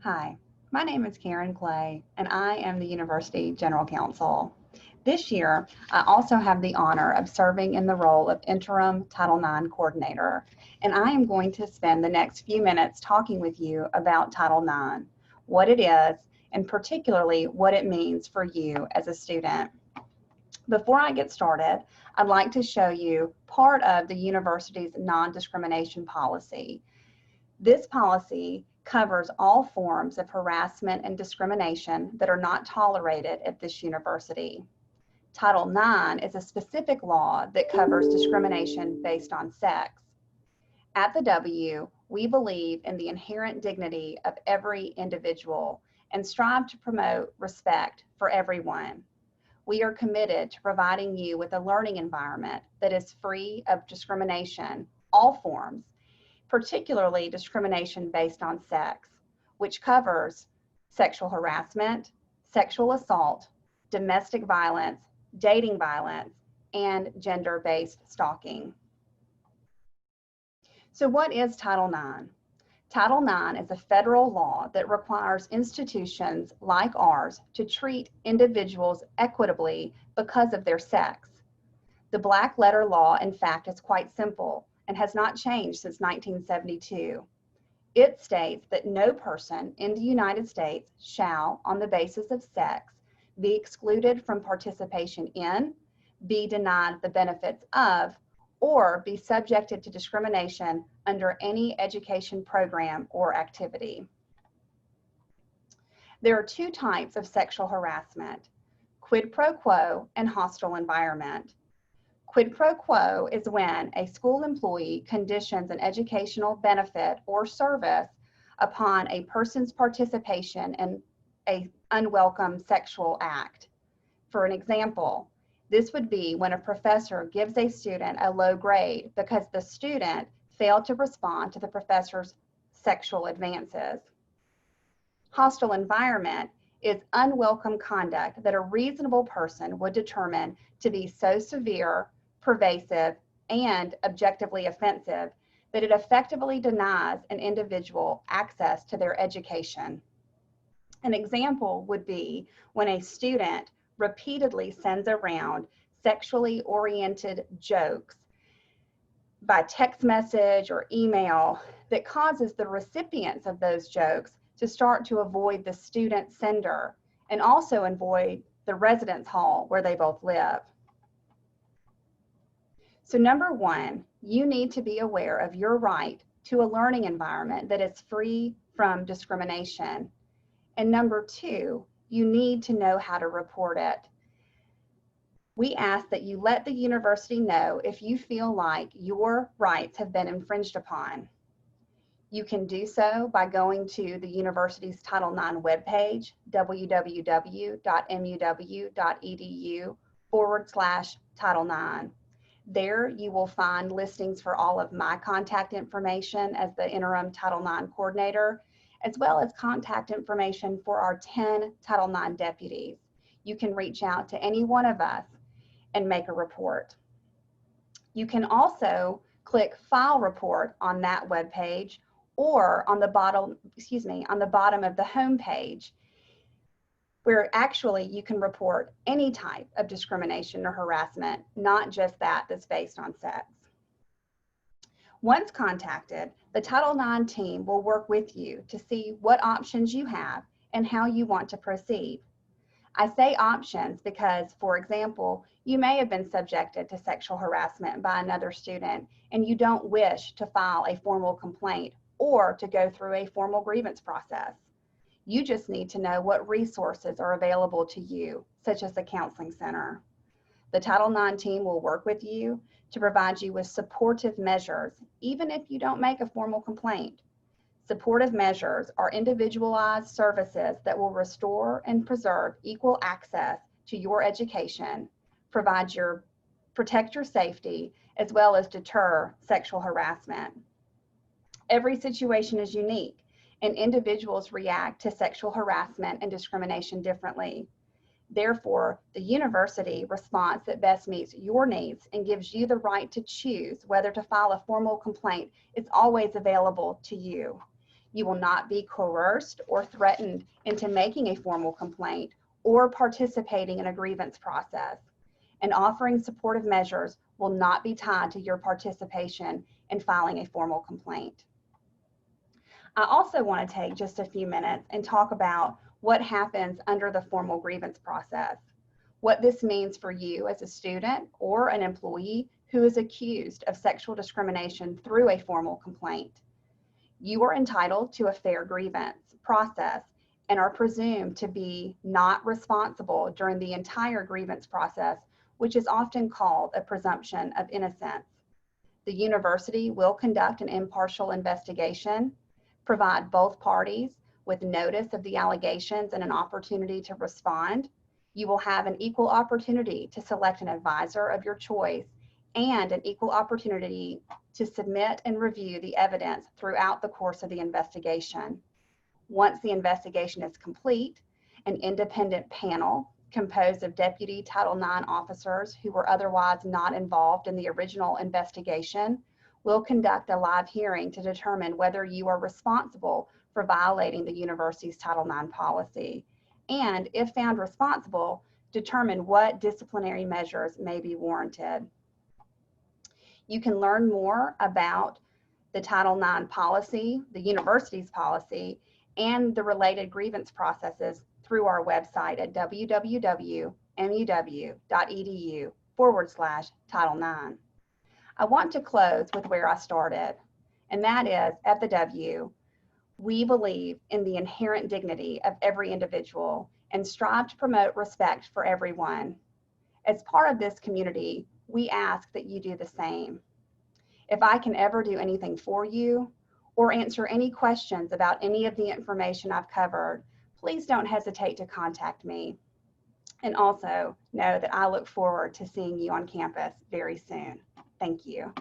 Hi, my name is Karen Clay, and I am the University General Counsel. This year, I also have the honor of serving in the role of Interim Title IX Coordinator, and I am going to spend the next few minutes talking with you about Title IX, what it is, and particularly what it means for you as a student. Before I get started, I'd like to show you part of the university's non-discrimination policy. This policy covers all forms of harassment and discrimination that are not tolerated at this university. Title IX is a specific law that covers discrimination based on sex. At the W, we believe in the inherent dignity of every individual and strive to promote respect for everyone. We are committed to providing you with a learning environment that is free of discrimination, all forms, particularly discrimination based on sex, which covers sexual harassment, sexual assault, domestic violence, dating violence, and gender-based stalking. So what is Title IX? Title IX is a federal law that requires institutions like ours to treat individuals equitably because of their sex. The black letter law, in fact, is quite simple and has not changed since 1972. It states that no person in the United States shall, on the basis of sex, be excluded from participation in, be denied the benefits of, or be subjected to discrimination under any education program or activity. There are two types of sexual harassment: quid pro quo and hostile environment. Quid pro quo is when a school employee conditions an educational benefit or service upon a person's participation in an unwelcome sexual act. For an example, this would be when a professor gives a student a low grade because the student failed to respond to the professor's sexual advances. Hostile environment is unwelcome conduct that a reasonable person would determine to be so severe, pervasive, and objectively offensive that it effectively denies an individual access to their education. An example would be when a student repeatedly sends around sexually oriented jokes by text message or email that causes the recipients of those jokes to start to avoid the student sender and also avoid the residence hall where they both live. So number one, you need to be aware of your right to a learning environment that is free from discrimination. And number two, you need to know how to report it. We ask that you let the university know if you feel like your rights have been infringed upon. You can do so by going to the university's Title IX webpage, www.muw.edu/Title IX. There you will find listings for all of my contact information as the interim Title IX coordinator, as well as contact information for our 10 Title IX deputies. You can reach out to any one of us and make a report. You can also click File Report on that webpage or on the bottom of the home page, where actually you can report any type of discrimination or harassment, not just that's based on sex. Once contacted, the Title IX team will work with you to see what options you have and how you want to proceed. I say options because, for example, you may have been subjected to sexual harassment by another student and you don't wish to file a formal complaint or to go through a formal grievance process. You just need to know what resources are available to you, such as the counseling center. The Title IX team will work with you to provide you with supportive measures, even if you don't make a formal complaint. Supportive measures are individualized services that will restore and preserve equal access to your education, protect your safety, as well as deter sexual harassment. Every situation is unique, and individuals react to sexual harassment and discrimination differently. Therefore, the university response that best meets your needs and gives you the right to choose whether to file a formal complaint is always available to you. You will not be coerced or threatened into making a formal complaint or participating in a grievance process. And offering supportive measures will not be tied to your participation in filing a formal complaint. I also want to take just a few minutes and talk about what happens under the formal grievance process, what this means for you as a student or an employee who is accused of sexual discrimination through a formal complaint. You are entitled to a fair grievance process and are presumed to be not responsible during the entire grievance process, which is often called a presumption of innocence. The university will conduct an impartial investigation, provide both parties with notice of the allegations and an opportunity to respond. You will have an equal opportunity to select an advisor of your choice and an equal opportunity to submit and review the evidence throughout the course of the investigation. Once the investigation is complete, an independent panel composed of deputy Title IX officers who were otherwise not involved in the original investigation will conduct a live hearing to determine whether you are responsible for violating the university's Title IX policy, and if found responsible, determine what disciplinary measures may be warranted. You can learn more about the Title IX policy, the university's policy, and the related grievance processes through our website at www.muw.edu/Title IX. I want to close with where I started, and that is at the W, we believe in the inherent dignity of every individual and strive to promote respect for everyone. As part of this community, we ask that you do the same. If I can ever do anything for you or answer any questions about any of the information I've covered, please don't hesitate to contact me. And also know that I look forward to seeing you on campus very soon. Thank you.